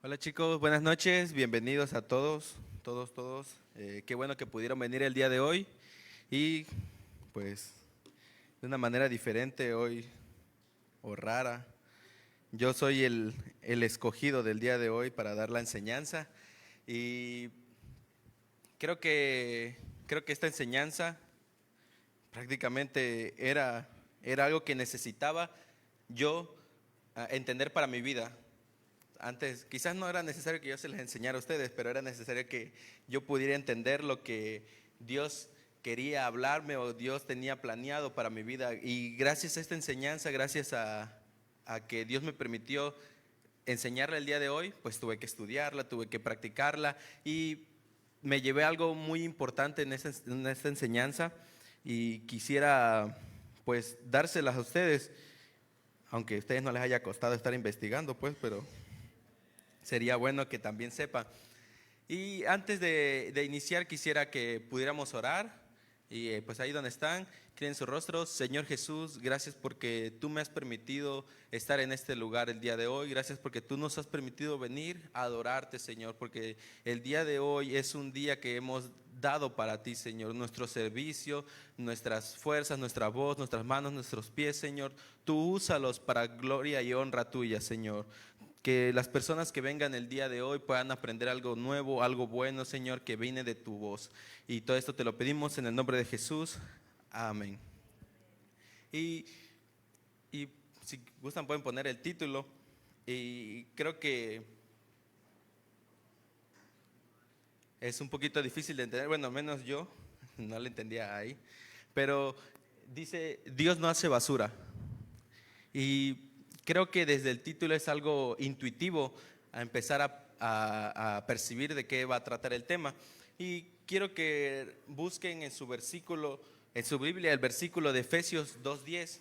Hola chicos, buenas noches, bienvenidos a todos. Qué bueno que pudieron venir el día de hoy y pues de una manera diferente hoy o rara. Yo soy el escogido del día de hoy para dar la enseñanza y creo que esta enseñanza prácticamente era algo que necesitaba yo entender para mi vida. Antes, quizás no era necesario que yo se les enseñara a ustedes, pero era necesario que yo pudiera entender lo que Dios quería hablarme o Dios tenía planeado para mi vida. Y gracias a esta enseñanza, gracias a que Dios me permitió enseñarla el día de hoy, pues tuve que estudiarla, tuve que practicarla y me llevé algo muy importante en esta enseñanza y quisiera pues dárselas a ustedes, aunque a ustedes no les haya costado estar investigando, pues, pero sería bueno que también sepan. Y antes de iniciar quisiera que pudiéramos orar y pues ahí donde están, creen sus rostros. Señor Jesús, gracias porque tú me has permitido estar en este lugar el día de hoy. Gracias porque tú nos has permitido venir a adorarte, Señor, porque el día de hoy es un día que hemos dado para ti, Señor. Nuestro servicio, nuestras fuerzas, nuestra voz, nuestras manos, nuestros pies, Señor. Tú úsalos para gloria y honra tuya, Señor. Que las personas que vengan el día de hoy puedan aprender algo nuevo, algo bueno, Señor, que viene de tu voz. Y todo esto te lo pedimos en el nombre de Jesús. Amén. Y, y si gustan pueden poner el título. Y creo que es un poquito difícil de entender. Bueno, menos yo no lo entendía ahí. Pero dice, Dios no hace basura. Y creo que desde el título es algo intuitivo a empezar a percibir de qué va a tratar el tema. Y quiero que busquen en su versículo, en su Biblia, el versículo de Efesios 2:10.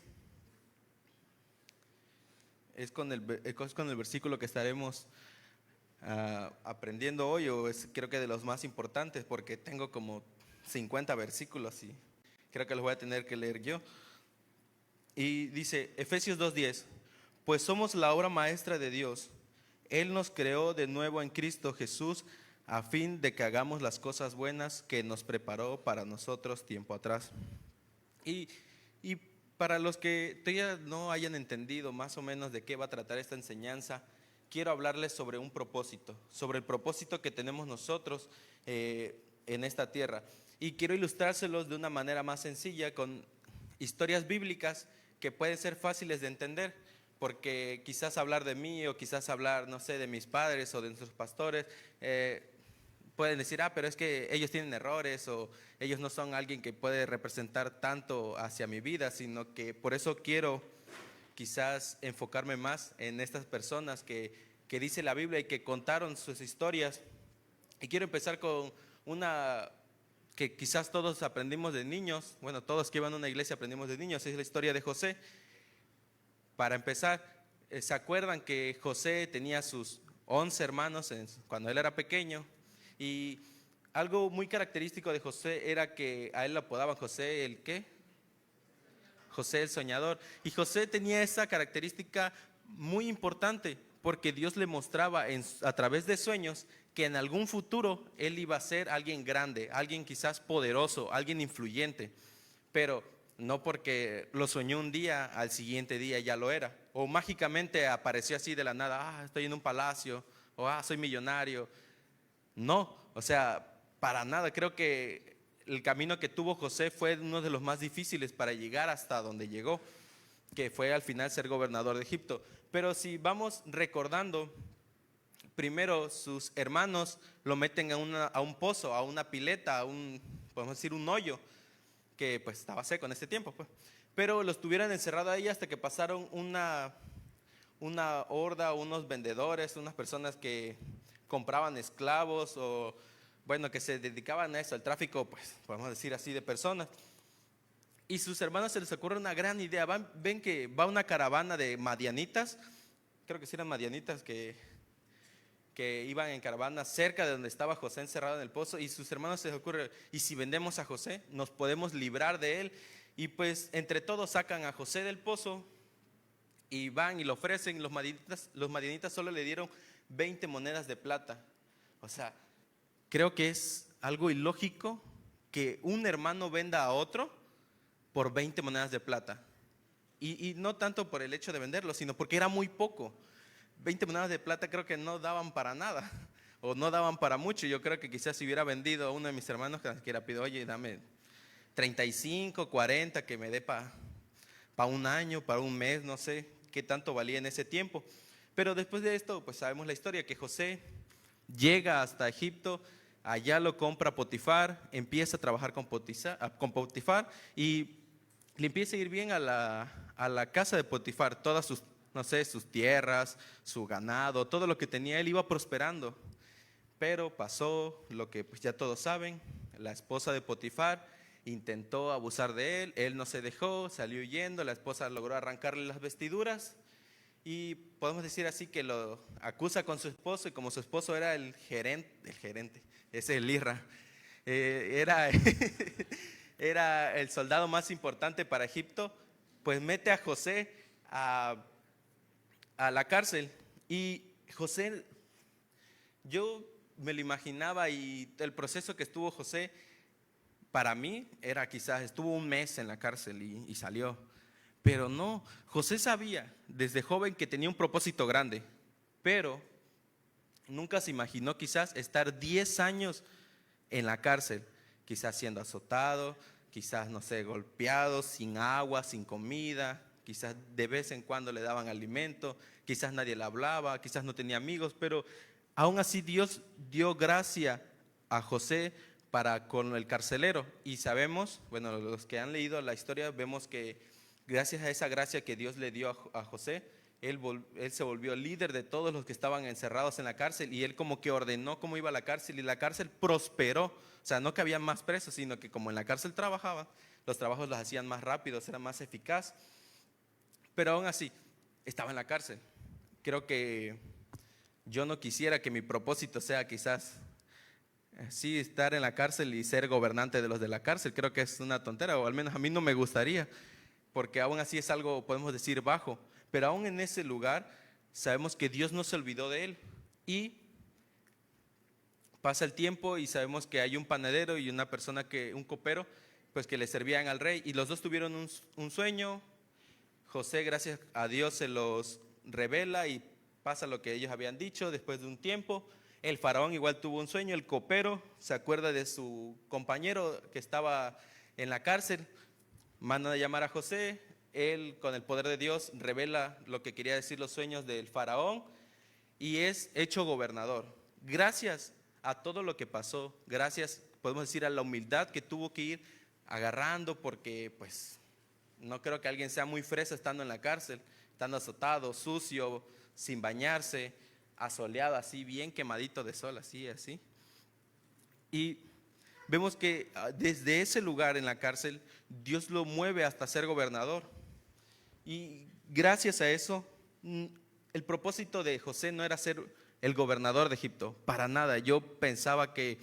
Es con el versículo que estaremos aprendiendo hoy, o es creo que de los más importantes, porque tengo como 50 versículos y creo que los voy a tener que leer yo. Y dice Efesios 2:10, pues somos la obra maestra de Dios. Él nos creó de nuevo en Cristo Jesús a fin de que hagamos las cosas buenas que nos preparó para nosotros tiempo atrás. Y, y para los que todavía no hayan entendido más o menos de qué va a tratar esta enseñanza, quiero hablarles sobre un propósito, sobre el propósito que tenemos nosotros en esta tierra. Y quiero ilustrárselos de una manera más sencilla con historias bíblicas que pueden ser fáciles de entender, porque quizás hablar de mí o quizás hablar, no sé, de mis padres o de nuestros pastores, pueden decir, pero es que ellos tienen errores o ellos no son alguien que puede representar tanto hacia mi vida, sino que por eso quiero quizás enfocarme más en estas personas que dice la Biblia y que contaron sus historias. Y quiero empezar con una que quizás todos aprendimos de niños, bueno, todos que iban a una iglesia aprendimos de niños, es la historia de José. Para empezar, ¿se acuerdan que José tenía sus 11 hermanos cuando él era pequeño? Y algo muy característico de José era que a él lo apodaban José el ¿qué? José el soñador. Y José tenía esa característica muy importante porque Dios le mostraba a través de sueños que en algún futuro él iba a ser alguien grande, alguien quizás poderoso, alguien influyente, pero no porque lo soñó un día, al siguiente día ya lo era, o mágicamente apareció así de la nada, estoy en un palacio, o soy millonario. No, o sea, para nada. Creo que el camino que tuvo José fue uno de los más difíciles para llegar hasta donde llegó, que fue al final ser gobernador de Egipto. Pero si vamos recordando, primero sus hermanos lo meten a un pozo, a una pileta, podemos decir un hoyo, que pues estaba seco en ese tiempo, pues. Pero los tuvieron encerrado ahí hasta que pasaron una horda, unos vendedores, unas personas que compraban esclavos o, bueno, que se dedicaban a eso, al tráfico, pues, podemos decir así, de personas. Y sus hermanos se les ocurre una gran idea. Ven que va una caravana de madianitas, creo que sí eran madianitas que iban en caravana cerca de donde estaba José encerrado en el pozo, y sus hermanos se les ocurre, ¿y si vendemos a José? Nos podemos librar de él. Y pues entre todos sacan a José del pozo y van y lo ofrecen. Los madianitas solo le dieron 20 monedas de plata. O sea, creo que es algo ilógico que un hermano venda a otro por 20 monedas de plata. Y no tanto por el hecho de venderlo, sino porque era muy poco. 20 monedas de plata creo que no daban para nada, o no daban para mucho. Yo creo que quizás si hubiera vendido a uno de mis hermanos, que siquiera pido, oye, dame 35, 40, que me dé para un año, para un mes, no sé qué tanto valía en ese tiempo. Pero después de esto, pues sabemos la historia, que José llega hasta Egipto, allá lo compra Potifar, empieza a trabajar con Potifar y le empieza a ir bien a la casa de Potifar, todas sus, no sé, sus tierras, su ganado, todo lo que tenía, él iba prosperando. Pero pasó lo que pues ya todos saben, la esposa de Potifar intentó abusar de él no se dejó, salió huyendo, la esposa logró arrancarle las vestiduras y podemos decir así que lo acusa con su esposo, y como su esposo era el gerente, ese es el IRA, era, era el soldado más importante para Egipto, pues mete a José a la cárcel. Y José, yo me lo imaginaba, y el proceso que estuvo José, para mí era quizás, estuvo un mes en la cárcel y salió. Pero no, José sabía desde joven que tenía un propósito grande, pero nunca se imaginó quizás estar 10 años en la cárcel, quizás siendo azotado, quizás, no sé, golpeado, sin agua, sin comida, quizás de vez en cuando le daban alimento, quizás nadie le hablaba, quizás no tenía amigos, pero aún así Dios dio gracia a José para con el carcelero. Y sabemos, bueno, los que han leído la historia, vemos que gracias a esa gracia que Dios le dio a José, él se volvió líder de todos los que estaban encerrados en la cárcel, y él como que ordenó cómo iba la cárcel, y la cárcel prosperó. O sea, no que había más presos, sino que como en la cárcel trabajaba, los trabajos los hacían más rápidos, era más eficaz. Pero aún así, estaba en la cárcel. Creo que yo no quisiera que mi propósito sea quizás sí estar en la cárcel y ser gobernante de los de la cárcel. Creo que es una tontera, o al menos a mí no me gustaría, porque aún así es algo, podemos decir, bajo. Pero aún en ese lugar sabemos que Dios no se olvidó de él. Y pasa el tiempo y sabemos que hay un panadero y una persona un copero, pues que le servían al rey, y los dos tuvieron un sueño. José, gracias a Dios, se los revela y pasa lo que ellos habían dicho. Después de un tiempo, el faraón igual tuvo un sueño, el copero se acuerda de su compañero que estaba en la cárcel, mandan a llamar a José, él con el poder de Dios revela lo que quería decir los sueños del faraón y es hecho gobernador. Gracias a todo lo que pasó, gracias, podemos decir, a la humildad que tuvo que ir agarrando, porque pues no creo que alguien sea muy fresa estando en la cárcel, estando azotado, sucio, sin bañarse, asoleado, así bien quemadito de sol, así. Y vemos que desde ese lugar en la cárcel, Dios lo mueve hasta ser gobernador. Y gracias a eso, el propósito de José no era ser el gobernador de Egipto, para nada. Yo pensaba que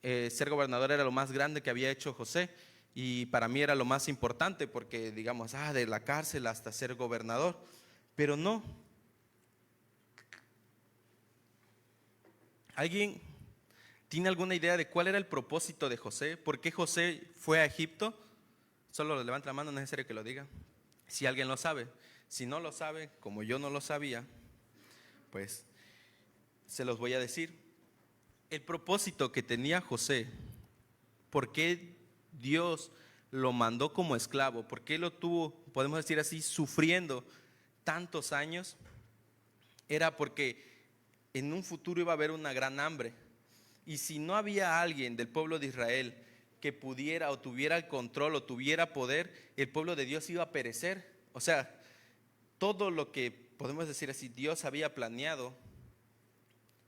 ser gobernador era lo más grande que había hecho José, y para mí era lo más importante, porque digamos, de la cárcel hasta ser gobernador, pero no. ¿Alguien tiene alguna idea de cuál era el propósito de José? ¿Por qué José fue a Egipto? Solo levanta la mano, no es necesario que lo diga. Si alguien lo sabe, si no lo sabe, como yo no lo sabía, pues se los voy a decir. El propósito que tenía José, ¿por qué Dios lo mandó como esclavo? ¿Por qué lo tuvo, podemos decir así, sufriendo tantos años? Era porque en un futuro iba a haber una gran hambre. Y si no había alguien del pueblo de Israel que pudiera o tuviera el control o tuviera poder, el pueblo de Dios iba a perecer. O sea, todo lo que, podemos decir así, Dios había planeado,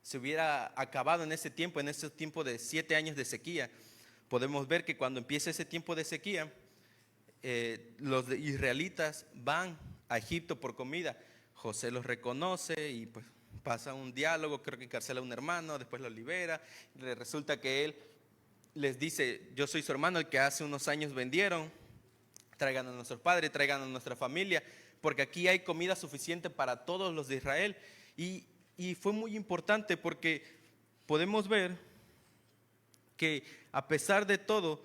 se hubiera acabado en ese tiempo de 7 años de sequía. Podemos ver que cuando empieza ese tiempo de sequía, los israelitas van a Egipto por comida. José los reconoce y pues pasa un diálogo, creo que encarcela a un hermano, después lo libera. Resulta que él les dice: yo soy su hermano, el que hace unos años vendieron, traigan a nuestros padres, traigan a nuestra familia, porque aquí hay comida suficiente para todos los de Israel. Y Y fue muy importante porque podemos ver que a pesar de todo,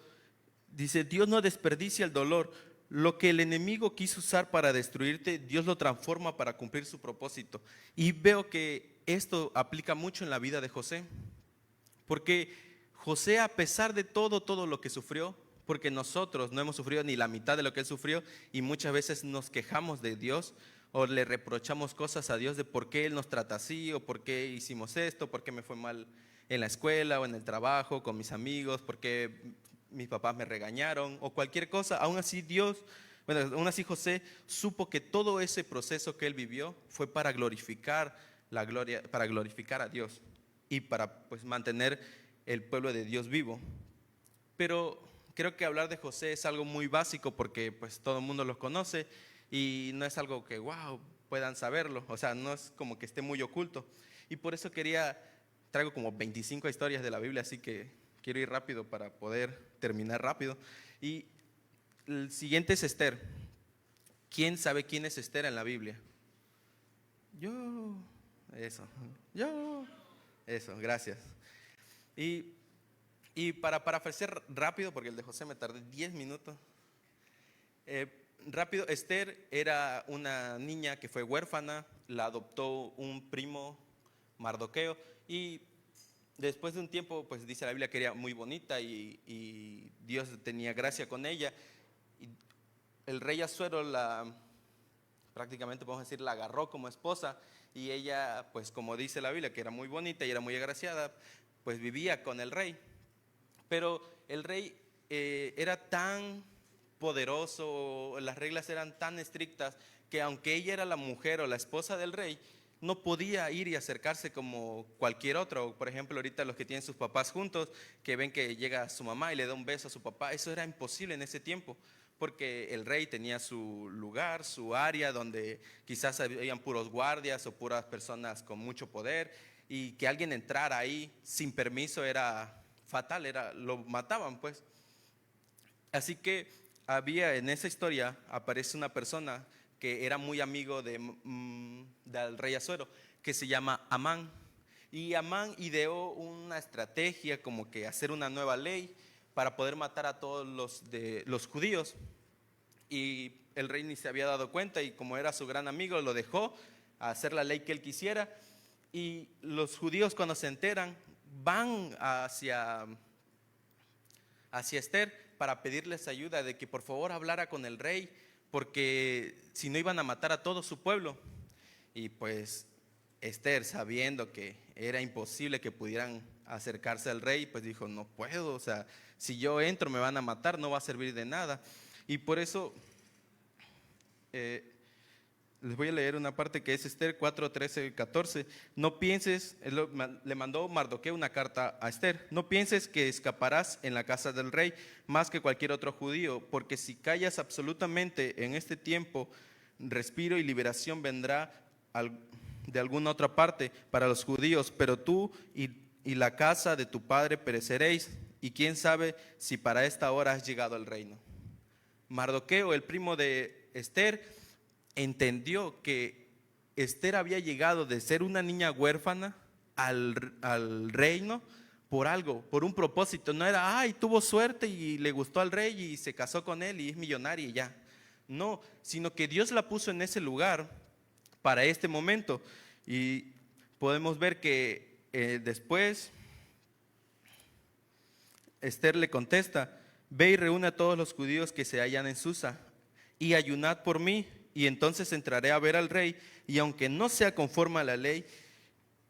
dice, Dios no desperdicia el dolor. Lo que el enemigo quiso usar para destruirte, Dios lo transforma para cumplir su propósito. Y veo que esto aplica mucho en la vida de José. Porque José, a pesar de todo lo que sufrió, porque nosotros no hemos sufrido ni la mitad de lo que él sufrió, y muchas veces nos quejamos de Dios o le reprochamos cosas a Dios de por qué Él nos trata así, o por qué hicimos esto, por qué me fue mal en la escuela o en el trabajo, con mis amigos, por qué mis papás me regañaron, o cualquier cosa. Aún así aún así José supo que todo ese proceso que él vivió fue para glorificar la gloria, para glorificar a Dios y para pues mantener el pueblo de Dios vivo. Pero creo que hablar de José es algo muy básico porque pues todo el mundo lo conoce y no es algo que wow puedan saberlo, o sea, no es como que esté muy oculto. Y por eso traigo como 25 historias de la Biblia, así que quiero ir rápido para poder terminar rápido. Y el siguiente es Esther. ¿Quién sabe quién es Esther en la Biblia? Yo, eso, gracias. Y para parafrasear rápido, porque el de José me tardé 10 minutos. Rápido, Esther era una niña que fue huérfana, la adoptó un primo, Mardoqueo, y después de un tiempo, pues dice la Biblia que era muy bonita y Dios tenía gracia con ella. Y el rey Asuero prácticamente podemos decir, la agarró como esposa y ella, pues como dice la Biblia, que era muy bonita y era muy agraciada, pues vivía con el rey. Pero el rey era tan poderoso, las reglas eran tan estrictas que aunque ella era la mujer o la esposa del rey, no podía ir y acercarse como cualquier otro. Por ejemplo, ahorita los que tienen sus papás juntos, que ven que llega su mamá y le da un beso a su papá, eso era imposible en ese tiempo, porque el rey tenía su lugar, su área, donde quizás habían puros guardias o puras personas con mucho poder, y que alguien entrara ahí sin permiso era fatal, lo mataban pues. Así que en esa historia aparece una persona que era muy amigo del rey Asuero, que se llama Amán. Y Amán ideó una estrategia como que hacer una nueva ley para poder matar a todos los judíos. Y el rey ni se había dado cuenta y como era su gran amigo lo dejó a hacer la ley que él quisiera. Y los judíos cuando se enteran van hacia Esther para pedirles ayuda de que por favor hablara con el rey, porque si no iban a matar a todo su pueblo. Y pues Esther, sabiendo que era imposible que pudieran acercarse al rey, pues dijo, no puedo, o sea, si yo entro me van a matar, no va a servir de nada. Y por eso les voy a leer una parte que es Esther 4, 13, 14. No pienses, le mandó Mardoqueo una carta a Esther, no pienses que escaparás en la casa del rey más que cualquier otro judío, porque si callas absolutamente en este tiempo, respiro y liberación vendrá de alguna otra parte para los judíos, pero tú y la casa de tu padre pereceréis, y quién sabe si para esta hora has llegado al reino. Mardoqueo, el primo de Esther, entendió que Esther había llegado de ser una niña huérfana al reino por algo, por un propósito. No era, tuvo suerte y le gustó al rey y se casó con él y es millonaria y ya. No, sino que Dios la puso en ese lugar para este momento. Y podemos ver que después Esther le contesta, ve y reúne a todos los judíos que se hallan en Susa y ayunad por mí, y entonces entraré a ver al rey, y aunque no sea conforme a la ley,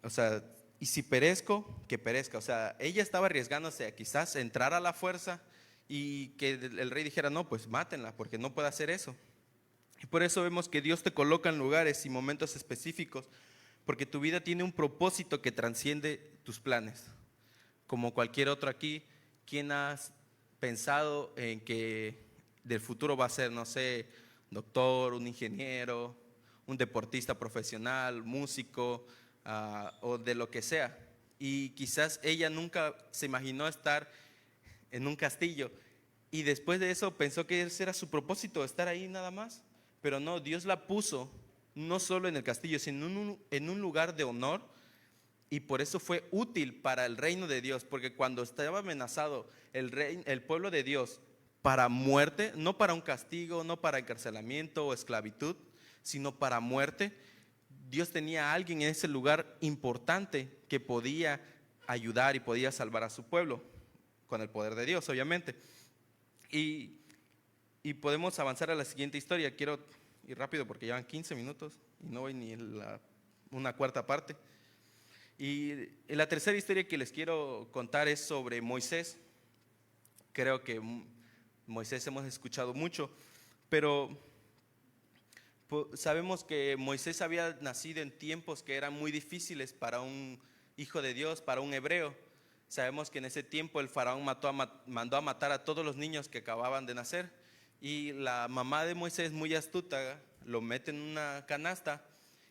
o sea, y si perezco, que perezca. O sea, ella estaba arriesgándose a quizás entrar a la fuerza y que el rey dijera, no, pues mátenla, porque no puede hacer eso. Y por eso vemos que Dios te coloca en lugares y momentos específicos, porque tu vida tiene un propósito que transciende tus planes. Como cualquier otro aquí, ¿quién has pensado en que del futuro va a ser, no sé, doctor, un ingeniero, un deportista profesional, músico, o de lo que sea? Y quizás ella nunca se imaginó estar en un castillo y después de eso pensó que ese era su propósito, estar ahí nada más. Pero no, Dios la puso no solo en el castillo, sino en un lugar de honor, y por eso fue útil para el reino de Dios, porque cuando estaba amenazado el pueblo de Dios para muerte, no para un castigo, no para encarcelamiento o esclavitud, sino para muerte, Dios tenía a alguien en ese lugar importante que podía ayudar y podía salvar a su pueblo, con el poder de Dios, obviamente. Y podemos avanzar a la siguiente historia. Quiero ir rápido porque llevan 15 minutos y no voy ni en una cuarta parte. Y la tercera historia que les quiero contar es sobre Moisés. Creo que Moisés hemos escuchado mucho, pero sabemos que Moisés había nacido en tiempos que eran muy difíciles para un hijo de Dios, para un hebreo. Sabemos que en ese tiempo el faraón mandó a matar a todos los niños que acababan de nacer, y la mamá de Moisés, muy astuta, lo mete en una canasta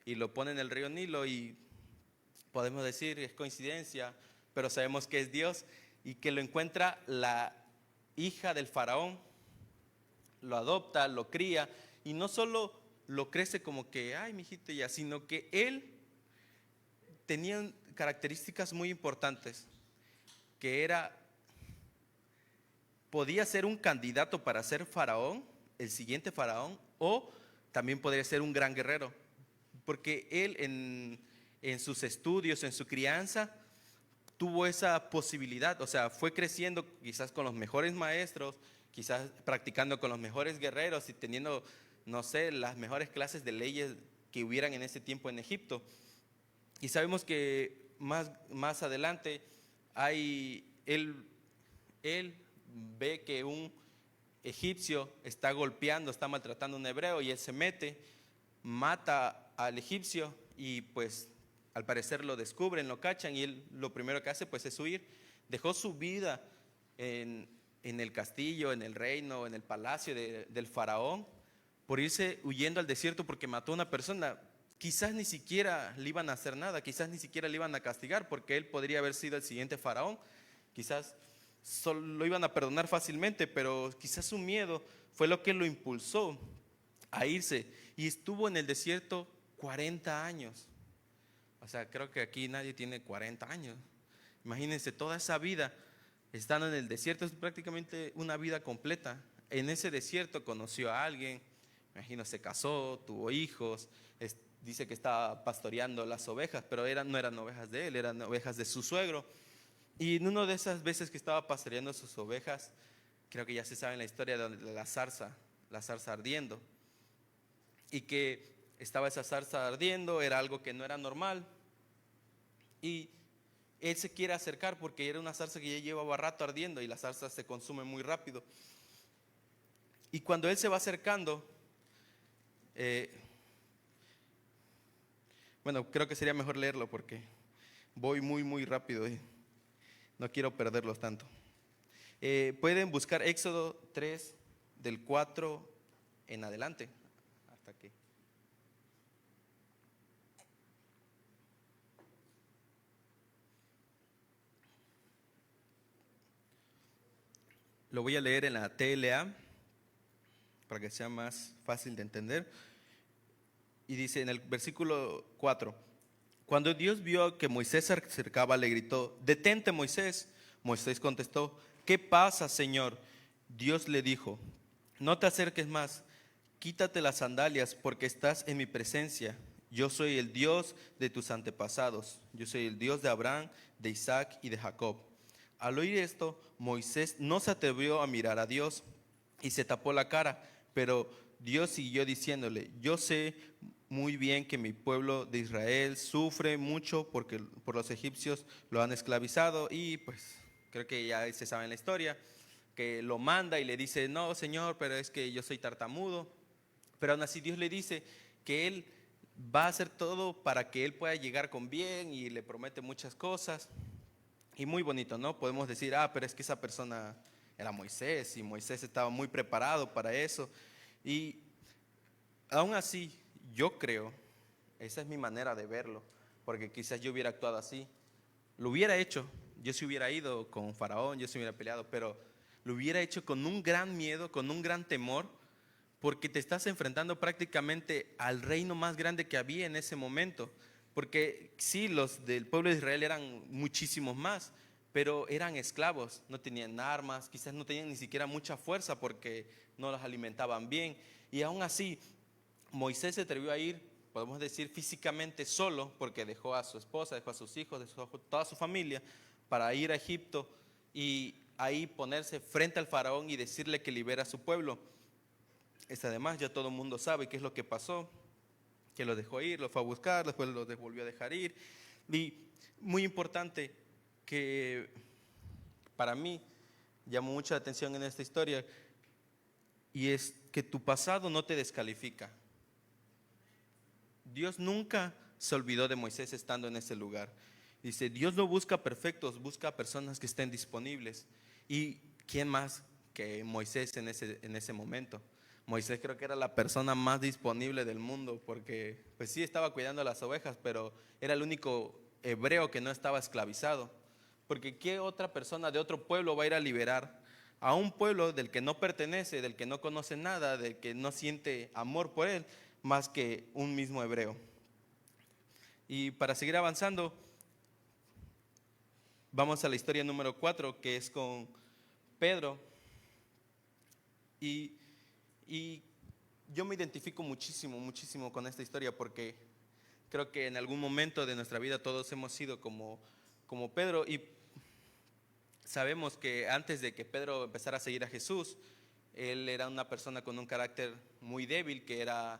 y lo pone en el río Nilo, y podemos decir es coincidencia, pero sabemos que es Dios, y que lo encuentra la hija del faraón, lo adopta, lo cría, y no solo lo crece como que, ay, mijito ya, sino que él tenía características muy importantes, que podía ser un candidato para ser faraón, el siguiente faraón, o también podría ser un gran guerrero, porque él en sus estudios, en su crianza, tuvo esa posibilidad. O sea, fue creciendo quizás con los mejores maestros, quizás practicando con los mejores guerreros y teniendo, no sé, las mejores clases de leyes que hubieran en ese tiempo en Egipto. Y sabemos que más adelante él ve que un egipcio está golpeando, está maltratando a un hebreo, y él se mete, mata al egipcio, y pues al parecer lo descubren, lo cachan, y él lo primero que hace pues es huir. Dejó su vida en el castillo, en el reino, en el palacio del faraón, por irse huyendo al desierto porque mató a una persona. Quizás ni siquiera le iban a hacer nada, quizás ni siquiera le iban a castigar, porque él podría haber sido el siguiente faraón. Quizás solo lo iban a perdonar fácilmente, pero quizás su miedo fue lo que lo impulsó a irse, y estuvo en el desierto 40 años. O sea, creo que aquí nadie tiene 40 años. Imagínense toda esa vida estando en el desierto, es prácticamente una vida completa. En ese desierto conoció a alguien, imagino, se casó, tuvo hijos, dice que estaba pastoreando las ovejas, pero no eran ovejas de él, eran ovejas de su suegro. Y en una de esas veces que estaba pastoreando sus ovejas, creo que ya se sabe la historia de la zarza ardiendo, y que estaba esa zarza ardiendo, era algo que no era normal, y él se quiere acercar porque era una zarza que ya llevaba rato ardiendo, y la zarza se consume muy rápido. Y cuando él se va acercando, bueno, creo que sería mejor leerlo porque voy muy rápido y no quiero perderlos tanto. Pueden buscar Éxodo 3 del 4 en adelante, hasta que lo voy a leer en la TLA para que sea más fácil de entender. Y dice en el versículo 4: cuando Dios vio que Moisés se acercaba, le gritó: detente, Moisés. Moisés contestó: ¿qué pasa, Señor? Dios le dijo: no te acerques más, quítate las sandalias, porque estás en mi presencia. Yo soy el Dios de tus antepasados, yo soy el Dios de Abraham, de Isaac y de Jacob. Al oír esto, Moisés no se atrevió a mirar a Dios y se tapó la cara, pero Dios siguió diciéndole: yo sé muy bien que mi pueblo de Israel sufre mucho porque por los egipcios lo han esclavizado. Y pues creo que ya se sabe en la historia que lo manda y le dice: no, Señor, pero es que yo soy tartamudo. Pero aún así Dios le dice que Él va a hacer todo para que Él pueda llegar con bien, y le promete muchas cosas. Y muy bonito, ¿no? Podemos decir: pero es que esa persona era Moisés, y Moisés estaba muy preparado para eso. Y aún así, yo creo, esa es mi manera de verlo, porque quizás yo hubiera actuado así, lo hubiera hecho, yo se hubiera ido con Faraón, yo se hubiera peleado, pero lo hubiera hecho con un gran miedo, con un gran temor, porque te estás enfrentando prácticamente al reino más grande que había en ese momento. Porque sí, los del pueblo de Israel eran muchísimos más, pero eran esclavos, no tenían armas, quizás no tenían ni siquiera mucha fuerza porque no los alimentaban bien. Y aún así, Moisés se atrevió a ir, podemos decir, físicamente solo, porque dejó a su esposa, dejó a sus hijos, dejó a toda su familia, para ir a Egipto y ahí ponerse frente al faraón y decirle que libera a su pueblo. Además, ya todo el mundo sabe qué es lo que pasó, que lo dejó ir, lo fue a buscar, después lo volvió a dejar ir. Y muy importante que para mí llamó mucha atención en esta historia, y es que tu pasado no te descalifica. Dios nunca se olvidó de Moisés estando en ese lugar. Dice, Dios no busca perfectos, busca personas que estén disponibles. ¿Y quién más que Moisés en ese momento? Moisés creo que era la persona más disponible del mundo, porque pues sí estaba cuidando las ovejas, pero era el único hebreo que no estaba esclavizado. Porque ¿qué otra persona de otro pueblo va a ir a liberar a un pueblo del que no pertenece, del que no conoce nada, del que no siente amor por él, más que un mismo hebreo? Y para seguir avanzando, vamos a la historia número 4, que es con Pedro. Y, y yo me identifico muchísimo, muchísimo con esta historia, porque creo que en algún momento de nuestra vida todos hemos sido como Pedro. Y sabemos que antes de que Pedro empezara a seguir a Jesús, él era una persona con un carácter muy débil, que era,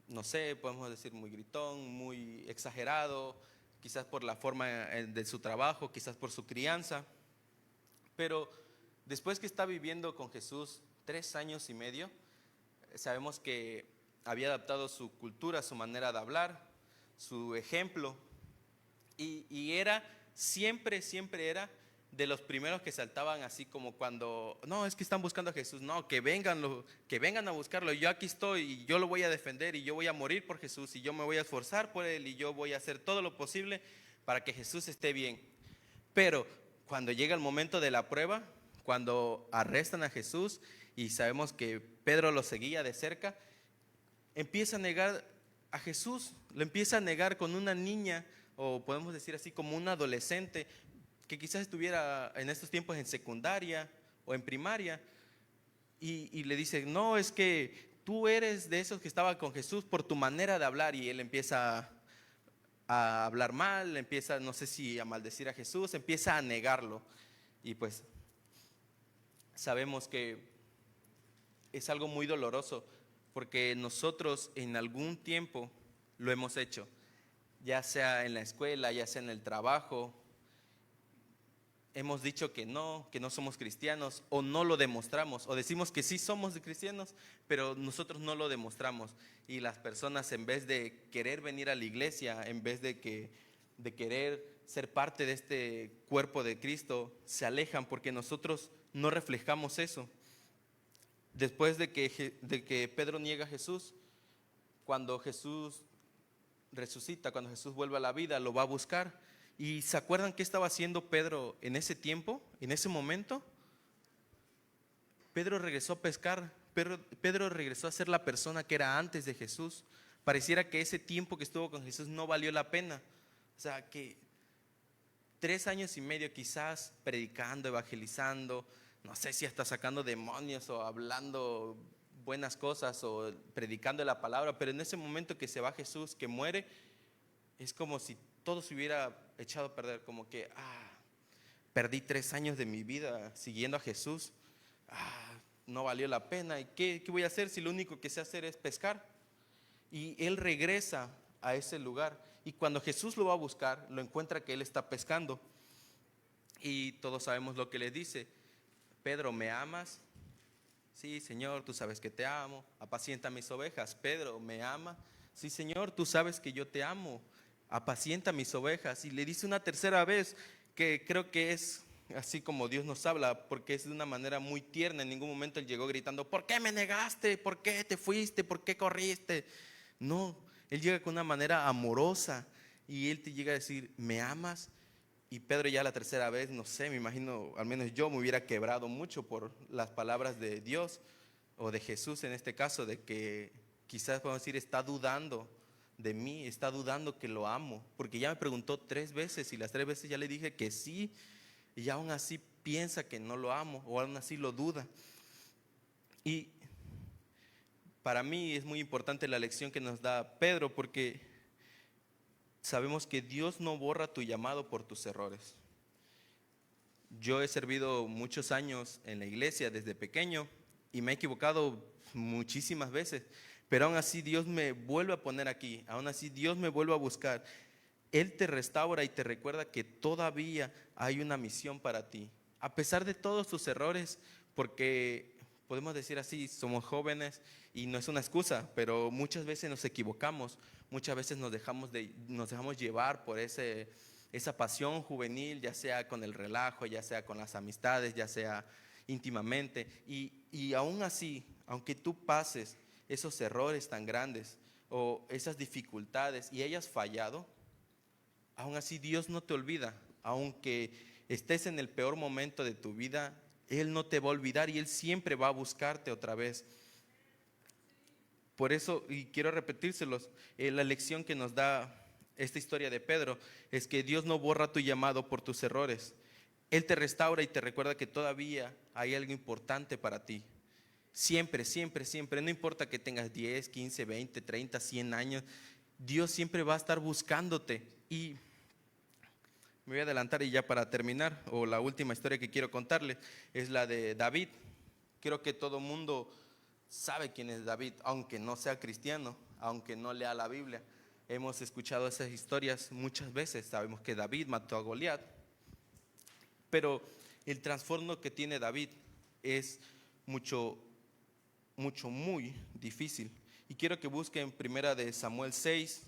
no sé, podemos decir muy gritón, muy exagerado, quizás por la forma de su trabajo, quizás por su crianza. Pero después que está viviendo con Jesús 3 años y medio, sabemos que había adaptado su cultura, su manera de hablar, su ejemplo, y era, siempre era de los primeros que saltaban, así como cuando, no, es que están buscando a Jesús, no, que vengan a buscarlo, yo aquí estoy y yo lo voy a defender y yo voy a morir por Jesús y yo me voy a esforzar por él y yo voy a hacer todo lo posible para que Jesús esté bien. Pero cuando llega el momento de la prueba, cuando arrestan a Jesús y sabemos que Pedro lo seguía de cerca, empieza a negar a Jesús, lo empieza a negar con una niña, o podemos decir así, como un adolescente que quizás estuviera en estos tiempos en secundaria o en primaria, y le dice, no, es que tú eres de esos que estaban con Jesús por tu manera de hablar. Y él empieza a hablar mal, empieza, no sé si a maldecir a Jesús, empieza a negarlo. Y pues sabemos que es algo muy doloroso, porque nosotros en algún tiempo lo hemos hecho, ya sea en la escuela, ya sea en el trabajo. Hemos dicho que no somos cristianos, o no lo demostramos, o decimos que sí somos cristianos, pero nosotros no lo demostramos. Y las personas, en vez de querer venir a la iglesia, en vez de querer ser parte de este cuerpo de Cristo, se alejan porque nosotros no reflejamos eso. Después de que Pedro niega a Jesús, cuando Jesús resucita, cuando Jesús vuelve a la vida, lo va a buscar. ¿Y se acuerdan qué estaba haciendo Pedro en ese tiempo, en ese momento? Pedro regresó a pescar. Pedro regresó a ser la persona que era antes de Jesús. Pareciera que ese tiempo que estuvo con Jesús no valió la pena. O sea, que 3 años y medio quizás predicando, evangelizando, no sé si hasta sacando demonios o hablando buenas cosas o predicando la palabra, pero en ese momento que se va Jesús, que muere, es como si todo se hubiera echado a perder, como que, perdí 3 años de mi vida siguiendo a Jesús, no valió la pena. ¿Y qué voy a hacer si lo único que sé hacer es pescar? Y él regresa a ese lugar, y cuando Jesús lo va a buscar, lo encuentra que él está pescando, y todos sabemos lo que le dice: Pedro, ¿me amas? Sí, Señor, tú sabes que te amo. Apacienta mis ovejas. Pedro, ¿me ama? Sí, Señor, tú sabes que yo te amo. Apacienta mis ovejas. Y le dice una tercera vez, que creo que es así como Dios nos habla, porque es de una manera muy tierna. En ningún momento él llegó gritando, ¿por qué me negaste? ¿Por qué te fuiste? ¿Por qué corriste? No, él llega con una manera amorosa, y él te llega a decir, ¿me amas? Y Pedro, ya la tercera vez, no sé, me imagino, al menos yo me hubiera quebrado mucho por las palabras de Dios. o de Jesús en este caso, de que quizás podemos decir está dudando de mí, está dudando que lo amo, porque ya me preguntó 3 veces y las 3 veces ya le dije que sí, y aún así piensa que no lo amo o aún así lo duda. Y para mí es muy importante la lección que nos da Pedro, porque sabemos que Dios no borra tu llamado por tus errores. Yo he servido muchos años en la iglesia desde pequeño y me he equivocado muchísimas veces, pero aún así Dios me vuelve a poner aquí, aún así Dios me vuelve a buscar. Él te restaura y te recuerda que todavía hay una misión para ti, a pesar de todos tus errores, porque podemos decir así, somos jóvenes y no es una excusa, pero muchas veces nos equivocamos, muchas veces nos dejamos llevar por esa pasión juvenil, ya sea con el relajo, ya sea con las amistades, ya sea íntimamente. Y aún así, aunque tú pases esos errores tan grandes o esas dificultades y hayas fallado, aún así Dios no te olvida. Aunque estés en el peor momento de tu vida, Él no te va a olvidar y Él siempre va a buscarte otra vez. Por eso, y quiero repetírselos, la lección que nos da esta historia de Pedro es que Dios no borra tu llamado por tus errores. Él te restaura y te recuerda que todavía hay algo importante para ti. Siempre, siempre, siempre, no importa que tengas 10, 15, 20, 30, 100 años, Dios siempre va a estar buscándote. Y me voy a adelantar y ya para terminar, o la última historia que quiero contarles es la de David. Creo que todo mundo sabe quién es David, aunque no sea cristiano, aunque no lea la Biblia. Hemos escuchado esas historias muchas veces. Sabemos que David mató a Goliat, pero el trasfondo que tiene David es mucho, mucho, muy difícil. Y quiero que busquen primera de Samuel 6,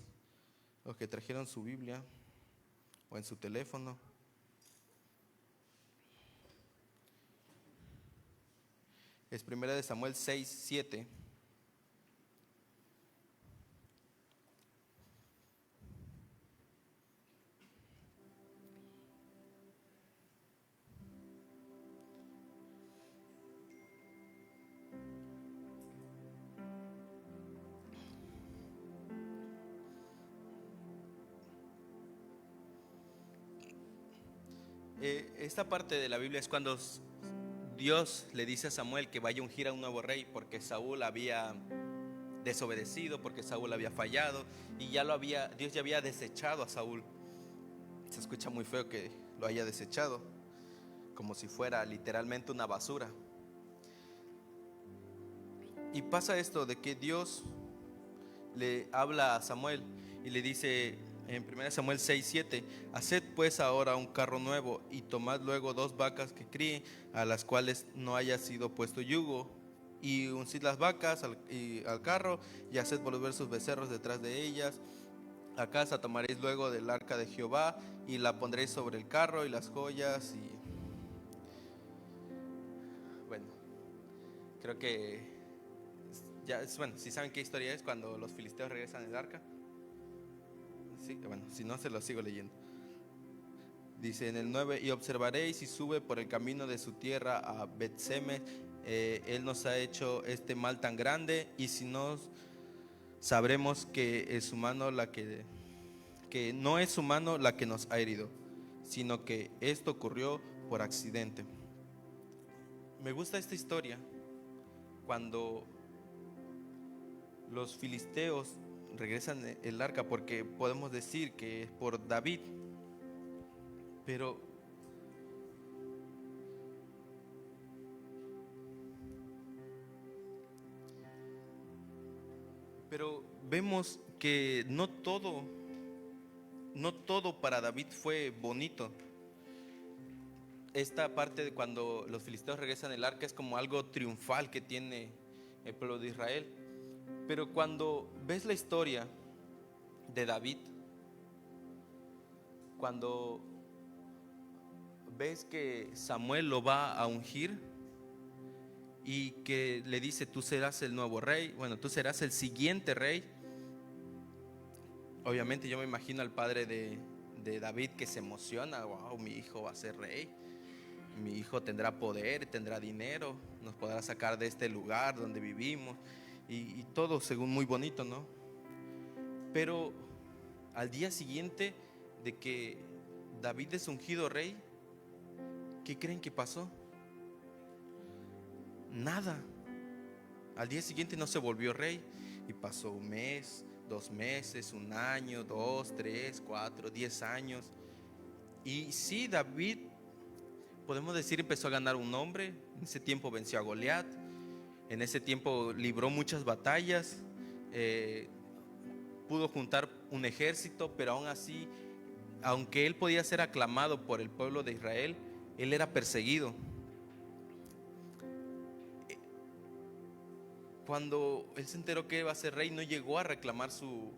los que trajeron su Biblia o en su teléfono. Es primera de Samuel 6, 7. Esta parte de la Biblia es cuando Dios le dice a Samuel que vaya a ungir a un nuevo rey porque Saúl había desobedecido, porque Saúl había fallado y Dios ya había desechado a Saúl. Se escucha muy feo que lo haya desechado, como si fuera literalmente una basura. Y pasa esto de que Dios le habla a Samuel y le dice en 1 Samuel 6, 7: haced pues ahora un carro nuevo y tomad luego 2 vacas que críen, a las cuales no haya sido puesto yugo, y uncid las vacas al carro y haced volver sus becerros detrás de ellas. A casa tomaréis luego del arca de Jehová y la pondréis sobre el carro y las joyas. Y bueno, creo que ya bueno, si saben qué historia es cuando los filisteos regresan el arca. Sí, bueno, si no se lo sigo leyendo. Dice en el 9: y observaréis y sube por el camino de su tierra a Bet-Semes. Él nos ha hecho este mal tan grande, y si no, sabremos que es humano que no es humano la que nos ha herido, sino que esto ocurrió por accidente. Me gusta esta historia cuando los filisteos regresan el arca, porque podemos decir que es por David, pero vemos que no todo para David fue bonito. Esta parte de cuando los filisteos regresan el arca es como algo triunfal que tiene el pueblo de Israel. Pero cuando ves la historia de David, cuando ves que Samuel lo va a ungir y que le dice: tú serás el nuevo rey, bueno, tú serás el siguiente rey. Obviamente yo me imagino al padre de David que se emociona: wow, mi hijo va a ser rey. mi hijo tendrá poder, tendrá dinero, nos podrá sacar de este lugar donde vivimos y todo según muy bonito, ¿no? Pero al día siguiente de que David es ungido rey, ¿qué creen que pasó? Nada. Al día siguiente no se volvió rey y pasó un mes, 2 meses, un año, 2, 3, 4, 10 años. Y sí, David, podemos decir, empezó a ganar un nombre. En ese tiempo venció a Goliat. En ese tiempo libró muchas batallas. Pudo juntar un ejército, pero aún así, aunque él podía ser aclamado por el pueblo de Israel, él era perseguido. Cuando él se enteró que iba a ser rey, no llegó a reclamar su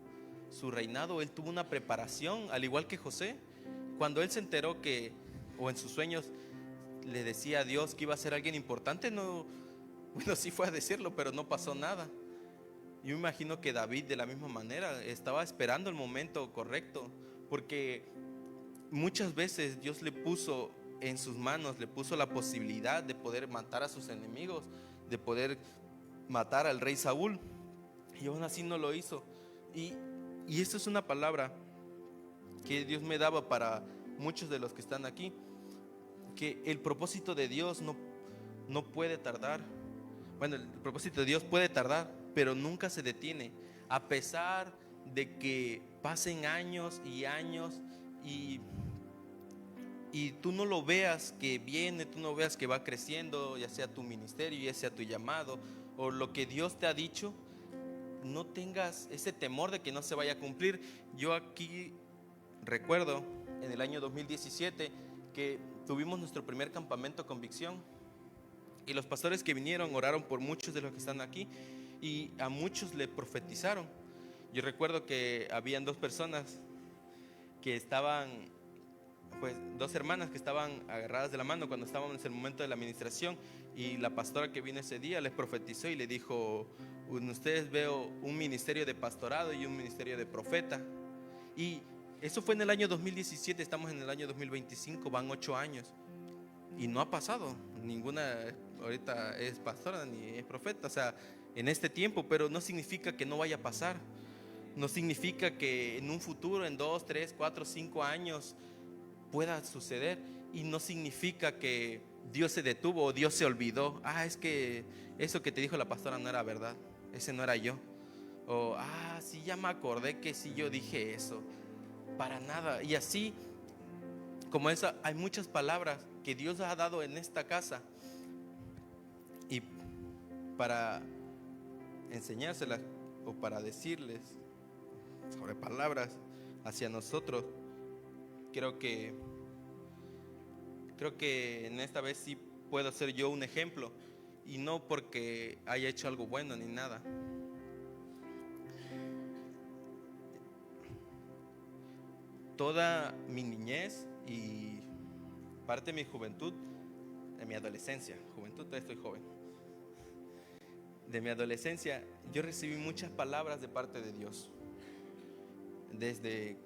reinado. Él tuvo una preparación, al igual que José. Cuando él se enteró que, o en sus sueños, le decía a Dios que iba a ser alguien importante, no, bueno, sí fue a decirlo, pero no pasó nada. Yo me imagino que David de la misma manera estaba esperando el momento correcto, porque muchas veces Dios le puso en sus manos, le puso la posibilidad de poder matar a sus enemigos, de poder matar al rey Saúl, y aún así no lo hizo. Y esto es una palabra que Dios me daba para muchos de los que están aquí, que el propósito de Dios no puede tardar. Bueno, el propósito de Dios puede tardar, pero nunca se detiene, a pesar de que pasen años y años y tú no lo veas que viene, tú no veas que va creciendo, ya sea tu ministerio, ya sea tu llamado o lo que Dios te ha dicho. No tengas ese temor de que no se vaya a cumplir. Yo aquí recuerdo en el año 2017 que tuvimos nuestro primer campamento Convicción, y los pastores que vinieron oraron por muchos de los que están aquí y a muchos le profetizaron. Yo recuerdo que habían dos personas que estaban, pues 2 hermanas que estaban agarradas de la mano cuando estábamos en el momento de la administración, y la pastora que vino ese día les profetizó y le dijo: en ustedes veo un ministerio de pastorado y un ministerio de profeta. Y eso fue en el año 2017, estamos en el año 2025, van 8 años y no ha pasado. Ninguna ahorita es pastora ni es profeta, o sea, en este tiempo, pero no significa que no vaya a pasar. No significa que en un futuro, en 2, 3, 4, 5 años pueda suceder, y no significa que Dios se detuvo o Dios se olvidó. Es que eso que te dijo la pastora no era verdad, ese no era yo. O sí, ya me acordé que sí yo dije eso. Para nada. Y así como esa, hay muchas palabras que Dios ha dado en esta casa, y para enseñárselas o para decirles sobre palabras hacia nosotros, creo que en esta vez sí puedo ser yo un ejemplo, y no porque haya hecho algo bueno ni nada. Toda mi niñez y parte de mi juventud, de mi adolescencia, juventud, todavía estoy joven, de mi adolescencia, yo recibí muchas palabras de parte de Dios. Desde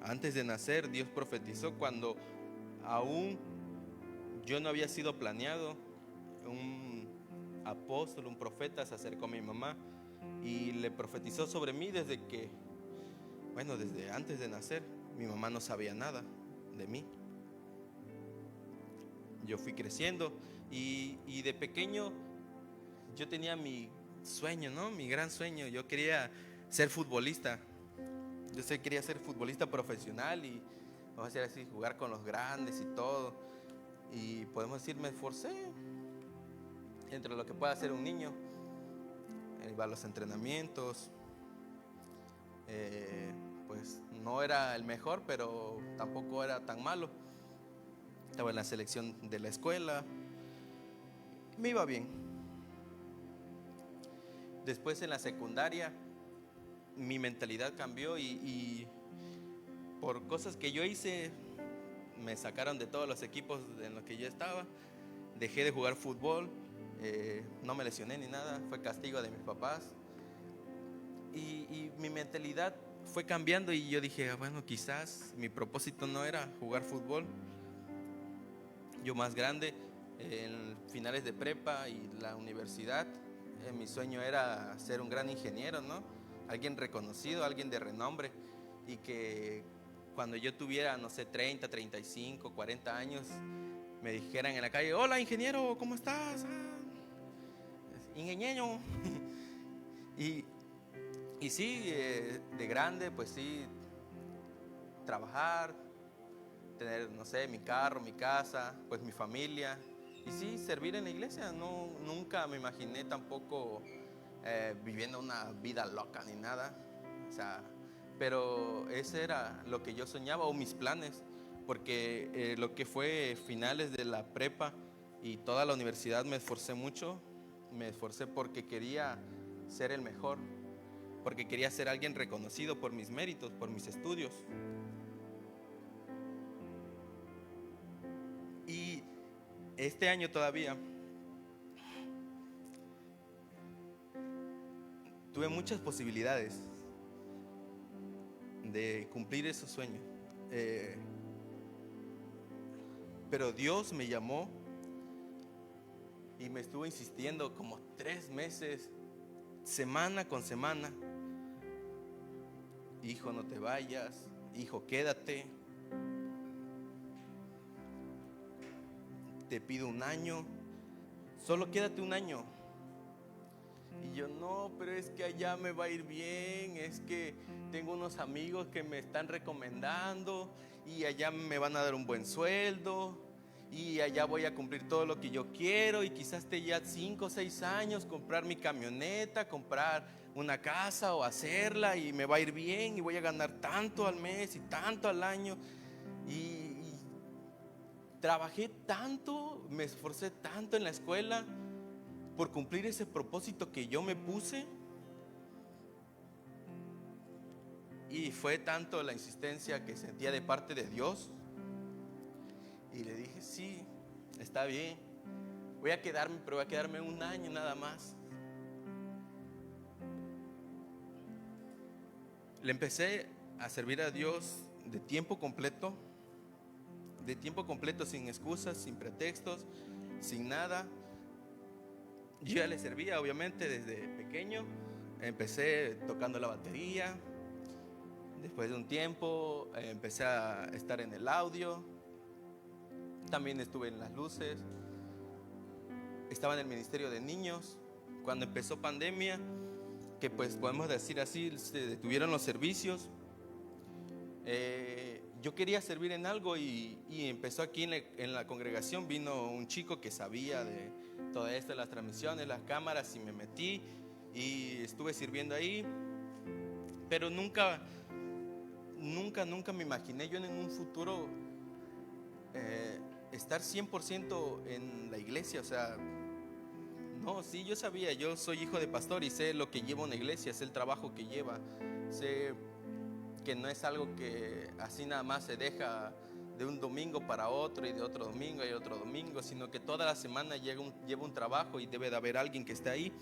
antes de nacer, Dios profetizó cuando aún yo no había sido planeado. Un apóstol, un profeta se acercó a mi mamá y le profetizó sobre mí desde antes de nacer. Mi mamá no sabía nada de mí. Yo fui creciendo y de pequeño yo tenía mi sueño, ¿no? Mi gran sueño. Yo quería ser futbolista. Quería ser futbolista profesional y, vamos a decir así, jugar con los grandes y todo. Y podemos decir, me esforcé entre lo que puede hacer un niño. Iba a los entrenamientos. Pues no era el mejor, pero tampoco era tan malo. Estaba en la selección de la escuela. Me iba bien. Después en la secundaria mi mentalidad cambió y por cosas que yo hice me sacaron de todos los equipos en los que yo estaba. Dejé de jugar fútbol, no me lesioné ni nada, fue castigo de mis papás. Y mi mentalidad fue cambiando y yo dije, bueno, quizás mi propósito no era jugar fútbol. yo más grande, en finales de prepa y la universidad, mi sueño era ser un gran ingeniero, ¿no? Alguien reconocido, alguien de renombre, y que cuando yo tuviera, no sé, 30, 35, 40 años, me dijeran en la calle: hola ingeniero, ¿cómo estás? Ingeniero. y, y sí, de grande, pues sí, trabajar, tener, no sé, mi carro, mi casa, pues mi familia. Y sí, servir en la iglesia. No, nunca me imaginé tampoco viviendo una vida loca ni nada. O sea, pero ese era lo que yo soñaba o mis planes. Porque lo que fue finales de la prepa y toda la universidad me esforcé mucho. Me esforcé porque quería ser el mejor. Porque quería ser alguien reconocido por mis méritos, por mis estudios. Y este año todavía tuve muchas posibilidades de cumplir esos sueños. Eh, pero Dios me llamó y me estuvo insistiendo como 3 meses, semana con semana: hijo, no te vayas, hijo, quédate, te pido un año, solo quédate un año. Y yo: no, pero es que allá me va a ir bien, es que tengo unos amigos que me están recomendando y allá me van a dar un buen sueldo y allá voy a cumplir todo lo que yo quiero y quizás esté ya 5 o 6 años, comprar mi camioneta, comprar una casa o hacerla y me va a ir bien y voy a ganar tanto al mes y tanto al año. Y trabajé tanto, me esforcé tanto en la escuela por cumplir ese propósito que yo me puse. Y fue tanto la insistencia que sentía de parte de Dios. Y le dije: sí, está bien, voy a quedarme, pero voy a quedarme un año nada más. Le empecé a servir a Dios de tiempo completo, sin excusas, sin pretextos, sin nada. Yo ya le servía, obviamente, desde pequeño. Empecé tocando la batería. Después de un tiempo empecé a estar en el audio. También estuve en las luces. Estaba en el ministerio de niños. Cuando empezó pandemia, que pues podemos decir así, se detuvieron los servicios. Yo quería servir en algo y empezó aquí en la congregación. Vino un chico que sabía de todo esto, de las transmisiones, las cámaras, y me metí y estuve sirviendo ahí. Pero nunca me imaginé yo en un futuro estar 100% en la iglesia. O sea, no, sí, yo sabía, yo soy hijo de pastor y sé lo que lleva una iglesia, sé el trabajo que lleva, sé que no es algo que así nada más se deja de un domingo para otro y de otro domingo y otro domingo, sino que toda la semana lleva un trabajo y debe de haber alguien que esté ahí.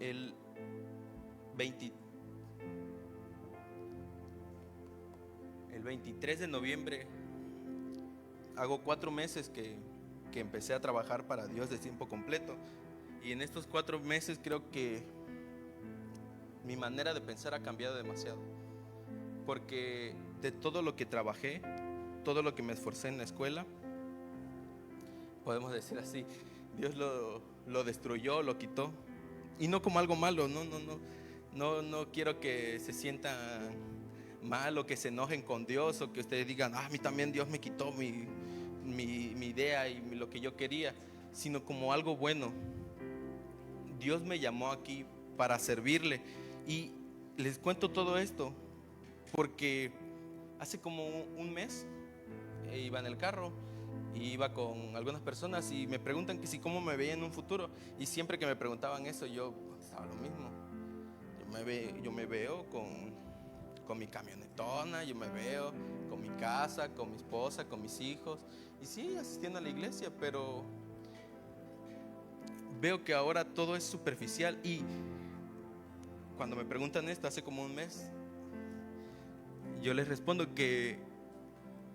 El 23 de noviembre hago 4 meses que empecé a trabajar para Dios de tiempo completo. Y en estos 4 meses creo que mi manera de pensar ha cambiado demasiado. Porque de todo lo que trabajé, todo lo que me esforcé en la escuela, podemos decir así, Dios lo destruyó, lo quitó. Y no como algo malo, no quiero que se sientan mal o que se enojen con Dios o que ustedes digan: a mí también Dios me quitó mi idea y lo que yo quería, sino como algo bueno. Dios me llamó aquí para servirle. Y les cuento todo esto porque hace como un mes iba en el carro y iba con algunas personas y me preguntan que si cómo me veía en un futuro. Y siempre que me preguntaban eso, yo estaba lo mismo. Yo me veo con mi camionetona, yo me veo con mi casa, con mi esposa, con mis hijos, y sí, asistiendo a la iglesia, pero veo que ahora todo es superficial. Y cuando me preguntan esto hace como un mes, yo les respondo que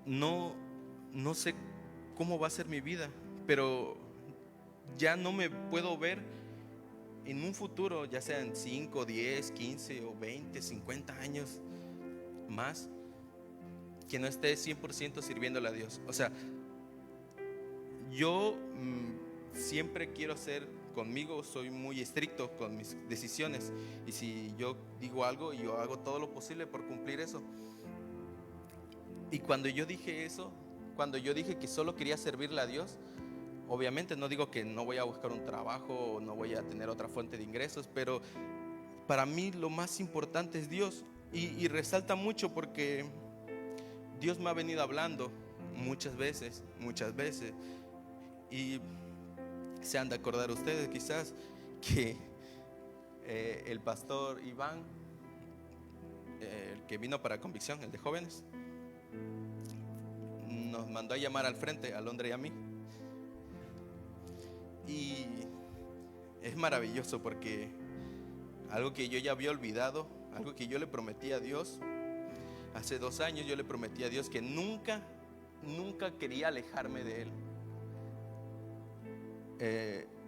no sé cómo va a ser mi vida, pero ya no me puedo ver en un futuro, ya sean 5, 10, 15 o 20, 50 años más, que no esté 100% sirviéndole a Dios. O sea, yo siempre quiero ser, conmigo soy muy estricto con mis decisiones, y si yo digo algo, yo hago todo lo posible por cumplir eso. Y cuando yo dije eso, cuando yo dije que solo quería servirle a Dios, obviamente no digo que no voy a buscar un trabajo o no voy a tener otra fuente de ingresos, pero para mí lo más importante es Dios. Y resalta mucho porque Dios me ha venido hablando muchas veces. Y se han de acordar ustedes quizás que el pastor Iván, el que vino para Convicción, el de jóvenes, nos mandó a llamar al frente, a Londra y a mí. Y es maravilloso porque algo que yo ya había olvidado, algo que yo le prometí a Dios hace 2 años, yo le prometí a Dios que nunca quería alejarme de Él.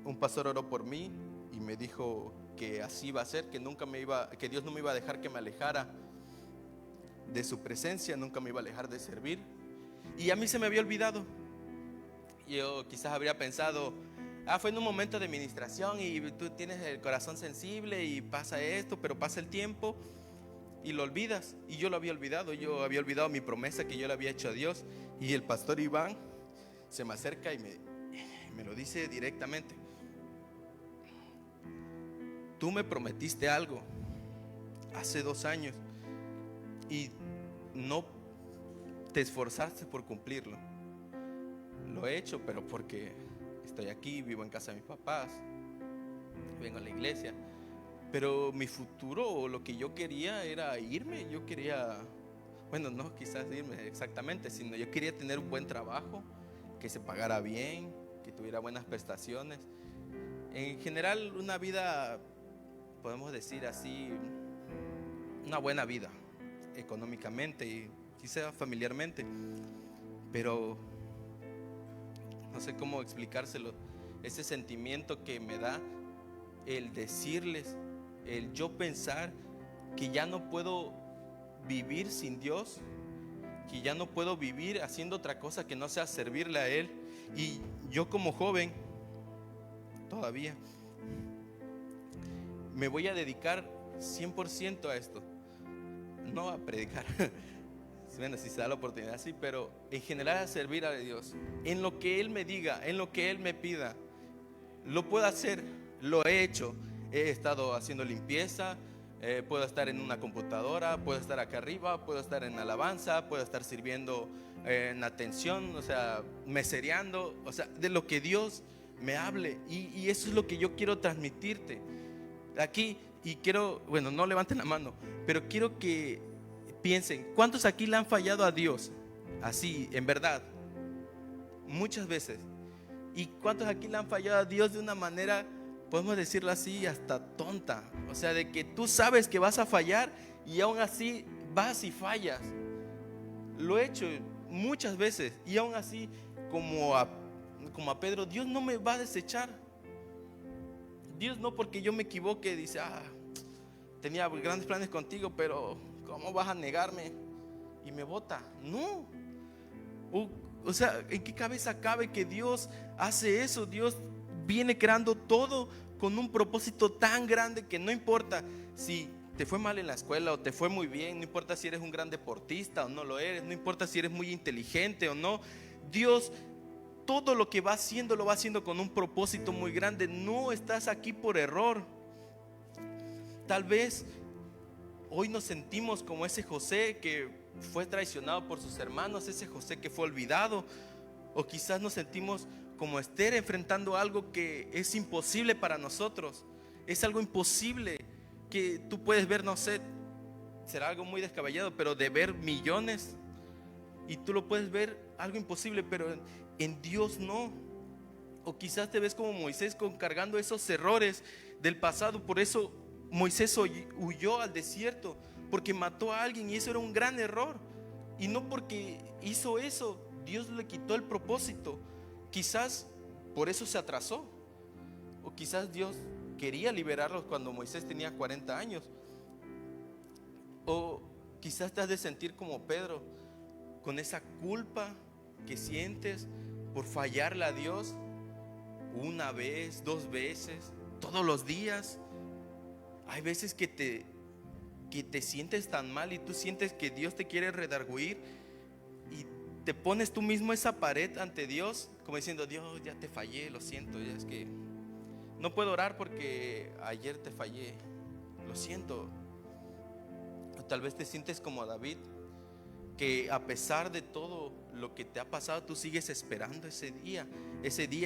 Un pastor oró por mí y me dijo que así iba a ser, que Dios no me iba a dejar que me alejara de su presencia, nunca me iba a alejar de servir. Y a mí se me había olvidado. Yo quizás habría pensado, fue en un momento de ministración y tú tienes el corazón sensible y pasa esto, pero pasa el tiempo y lo olvidas. Y yo lo había olvidado, yo había olvidado mi promesa que yo le había hecho a Dios. Y el pastor Iván se me acerca y me lo dice directamente: tú me prometiste algo hace 2 años y no te esforzaste por cumplirlo. Lo he hecho, pero porque estoy aquí, vivo en casa de mis papás, vengo a la iglesia. Pero mi futuro, o lo que yo quería, era irme. Yo quería, bueno, no quizás irme exactamente, sino yo quería tener un buen trabajo, que se pagara bien, que tuviera buenas prestaciones. En general, una vida, podemos decir así, una buena vida, económicamente y quizá familiarmente. Pero no sé cómo explicárselo, ese sentimiento que me da el decirles, el yo pensar que ya no puedo vivir sin Dios, que ya no puedo vivir haciendo otra cosa que no sea servirle a Él. Y yo como joven todavía me voy a dedicar 100% a esto, no a predicar, bueno, si se da la oportunidad, sí, pero en general a servir a Dios, en lo que Él me diga, en lo que Él me pida. Lo puedo hacer, lo he hecho, he estado haciendo limpieza, puedo estar en una computadora, puedo estar acá arriba, puedo estar en alabanza, puedo estar sirviendo en atención, o sea, mesereando, o sea, de lo que Dios me hable. Y eso es lo que yo quiero transmitirte aquí. Y quiero, bueno, no levanten la mano, pero quiero que piensen, ¿cuántos aquí le han fallado a Dios? Así, en verdad, muchas veces. ¿Y cuántos aquí le han fallado a Dios de una manera, podemos decirlo así, hasta tonta? O sea, de que tú sabes que vas a fallar y aún así vas y fallas. Lo he hecho muchas veces y aún así, como a Pedro, Dios no me va a desechar. Dios no, porque yo me equivoque, dice, tenía grandes planes contigo, pero ¿cómo vas a negarme? Y me bota. No. O sea, ¿en qué cabeza cabe que Dios hace eso? Dios viene creando todo con un propósito tan grande que no importa si te fue mal en la escuela o te fue muy bien, no importa si eres un gran deportista o no lo eres, no importa si eres muy inteligente o no. Dios, todo lo que va haciendo, lo va haciendo con un propósito muy grande. No estás aquí por error. Tal vez hoy nos sentimos como ese José que fue traicionado por sus hermanos, ese José que fue olvidado. O quizás nos sentimos como Esther enfrentando algo que es imposible para nosotros. Es algo imposible que tú puedes ver, no sé, será algo muy descabellado, pero de ver millones, y tú lo puedes ver algo imposible, pero en Dios no. O quizás te ves como Moisés cargando esos errores del pasado. Por eso Moisés huyó al desierto, porque mató a alguien y eso era un gran error. Y no porque hizo eso, Dios le quitó el propósito. Quizás por eso se atrasó. O quizás Dios quería liberarlos cuando Moisés tenía 40 años. O quizás te has de sentir como Pedro, con esa culpa que sientes por fallarle a Dios una vez, 2 veces, todos los días. Hay veces que te sientes tan mal y tú sientes que Dios te quiere redarguir y te pones tú mismo esa pared ante Dios, como diciendo: Dios, ya te fallé, lo siento, ya es que no puedo orar porque ayer te fallé, lo siento. O tal vez te sientes como David, que a pesar de todo lo que te ha pasado, tú sigues esperando ese día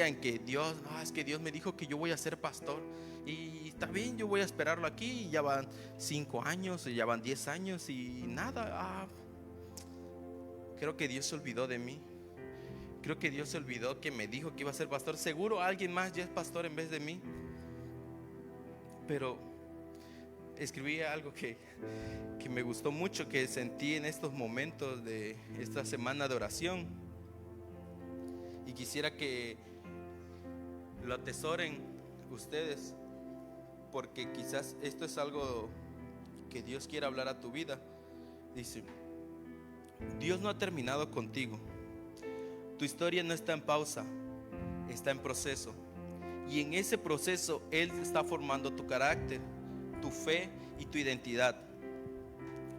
en que Dios, es que Dios me dijo que yo voy a ser pastor, y está bien, yo voy a esperarlo aquí, y ya van 5 años, y ya van 10 años y nada. Creo que Dios se olvidó de mí. Creo que Dios se olvidó que me dijo que iba a ser pastor. Seguro alguien más ya es pastor en vez de mí. Pero escribí algo que me gustó mucho, que sentí en estos momentos de esta semana de oración, y quisiera que lo atesoren ustedes, porque quizás esto es algo que Dios quiere hablar a tu vida. Dice: Dios no ha terminado contigo. Tu historia no está en pausa, está en proceso. Y en ese proceso Él está formando tu carácter, tu fe y tu identidad.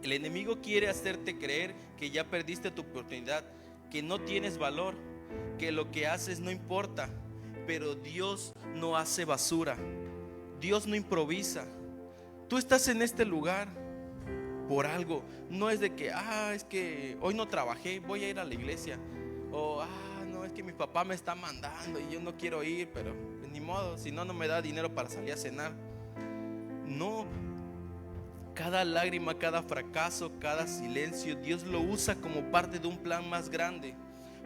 El enemigo quiere hacerte creer que ya perdiste tu oportunidad, que no tienes valor, que lo que haces no importa. Pero Dios no hace basura. Dios no improvisa. Tú estás en este lugar por algo. No es de que, es que hoy no trabajé, voy a ir a la iglesia. O, no, es que mi papá me está mandando y yo no quiero ir, pero ni modo, si no, no me da dinero para salir a cenar. No. Cada lágrima, cada fracaso, cada silencio, Dios lo usa como parte de un plan más grande.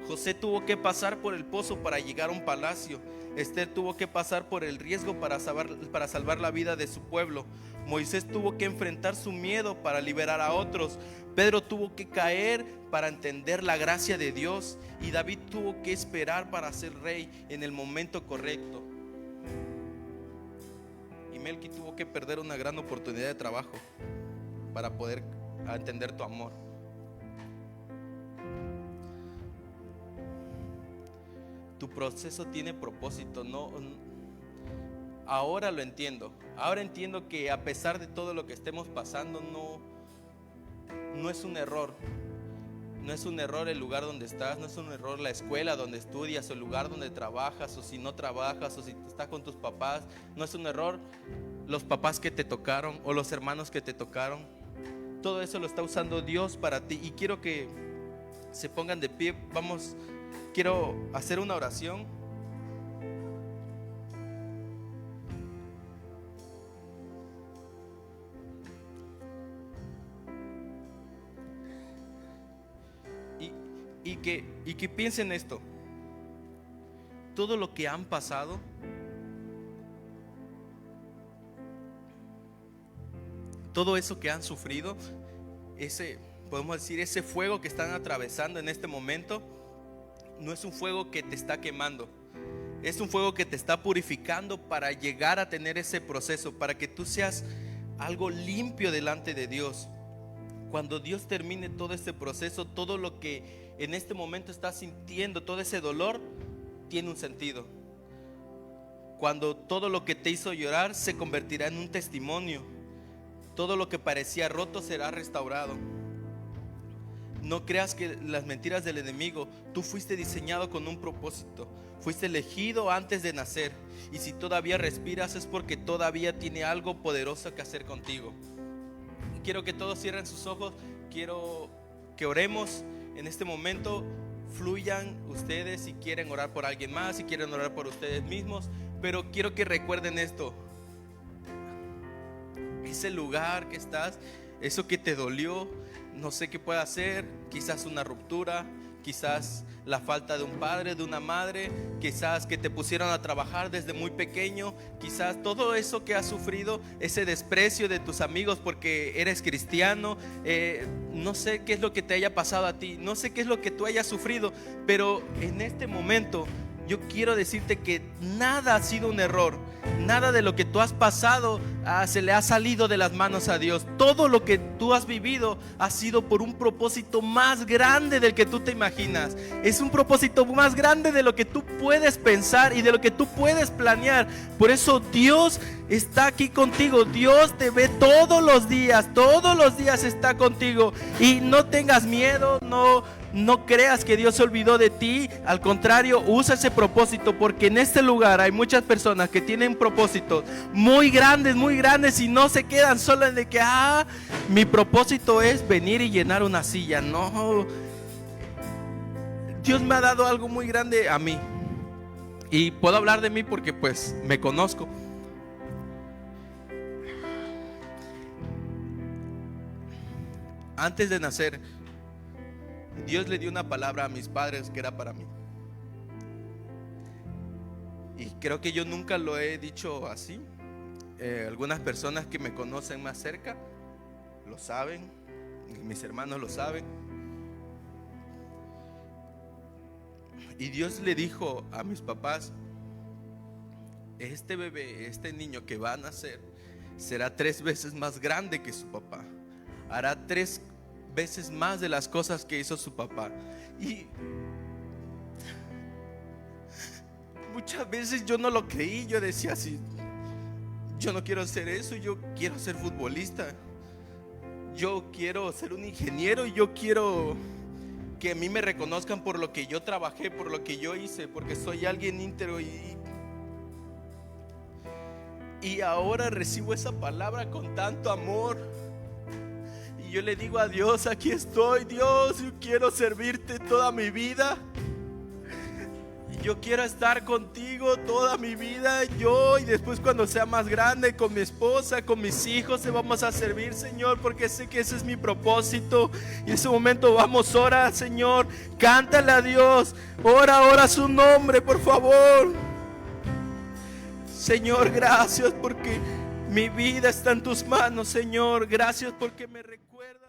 José tuvo que pasar por el pozo para llegar a un palacio. Esther tuvo que pasar por el riesgo para salvar la vida de su pueblo. Moisés tuvo que enfrentar su miedo para liberar a otros. Pedro tuvo que caer para entender la gracia de Dios. Y David tuvo que esperar para ser rey en el momento correcto. Y Melqui tuvo que perder una gran oportunidad de trabajo para poder entender tu amor. Tu proceso tiene propósito. Ahora lo entiendo. Ahora entiendo que a pesar de todo lo que estemos pasando, no es un error. No es un error el lugar donde estás, no es un error la escuela donde estudias, o el lugar donde trabajas, o si no trabajas, o si estás con tus papás. No es un error los papás que te tocaron o los hermanos que te tocaron. Todo eso lo está usando Dios para ti. Y quiero que se pongan de pie. Quiero hacer una oración. Y que piensen esto. Todo lo que han pasado, todo eso que han sufrido, podemos decir, ese fuego que están atravesando en este momento, no es un fuego que te está quemando. Es un fuego que te está purificando para llegar a tener ese proceso, para que tú seas algo limpio delante de Dios. Cuando Dios termine todo este proceso, todo lo que en este momento estás sintiendo, todo ese dolor, tiene un sentido. Cuando todo lo que te hizo llorar se convertirá en un testimonio. Todo lo que parecía roto será restaurado. No creas que las mentiras del enemigo. Tú fuiste diseñado con un propósito. Fuiste elegido antes de nacer. Y si todavía respiras es porque todavía tiene algo poderoso que hacer contigo. Quiero que todos cierren sus ojos. Quiero que oremos en este momento. Fluyan ustedes si quieren orar por alguien más, si quieren orar por ustedes mismos. Pero quiero que recuerden esto. Ese lugar que estás, eso que te dolió, no sé qué puede hacer, quizás una ruptura, quizás la falta de un padre, de una madre, quizás que te pusieron a trabajar desde muy pequeño, quizás todo eso que has sufrido, ese desprecio de tus amigos porque eres cristiano, no sé qué es lo que te haya pasado a ti, no sé qué es lo que tú hayas sufrido, pero en este momento yo quiero decirte que nada ha sido un error. Nada de lo que tú has pasado se le ha salido de las manos a Dios. Todo lo que tú has vivido ha sido por un propósito más grande del que tú te imaginas. Es un propósito más grande de lo que tú puedes pensar y de lo que tú puedes planear. Por eso Dios está aquí contigo. Dios te ve todos los días está contigo. Y no tengas miedo, no creas que Dios se olvidó de ti. Al contrario, usa ese propósito, porque en este lugar hay muchas personas que tienen propósitos muy grandes y no se quedan solo en de que mi propósito es venir y llenar una silla. No, Dios me ha dado algo muy grande a mí, y puedo hablar de mí porque pues me conozco. Antes de nacer, Dios le dio una palabra a mis padres que era para mí. Y creo que yo nunca lo he dicho así. Algunas personas que me conocen más cerca lo saben, mis hermanos lo saben. Y Dios le dijo a mis papás: este bebé, este niño que va a nacer, será 3 veces más grande que su papá. Hará 3 veces más de las cosas que hizo su papá. Y muchas veces yo no lo creí. Yo decía así: yo no quiero hacer eso, yo quiero ser futbolista, yo quiero ser un ingeniero, yo quiero que a mí me reconozcan por lo que yo trabajé, por lo que yo hice, porque soy alguien íntegro. Y ahora recibo esa palabra con tanto amor. Y yo le digo a Dios: aquí estoy, Dios, yo quiero servirte toda mi vida. Yo quiero estar contigo toda mi vida. Yo, y después cuando sea más grande, con mi esposa, con mis hijos, te vamos a servir, Señor, porque sé que ese es mi propósito. Y en ese momento vamos, ora, Señor, cántale a Dios, ora su nombre, por favor. Señor, gracias porque mi vida está en tus manos, Señor. Gracias porque me recuerdas.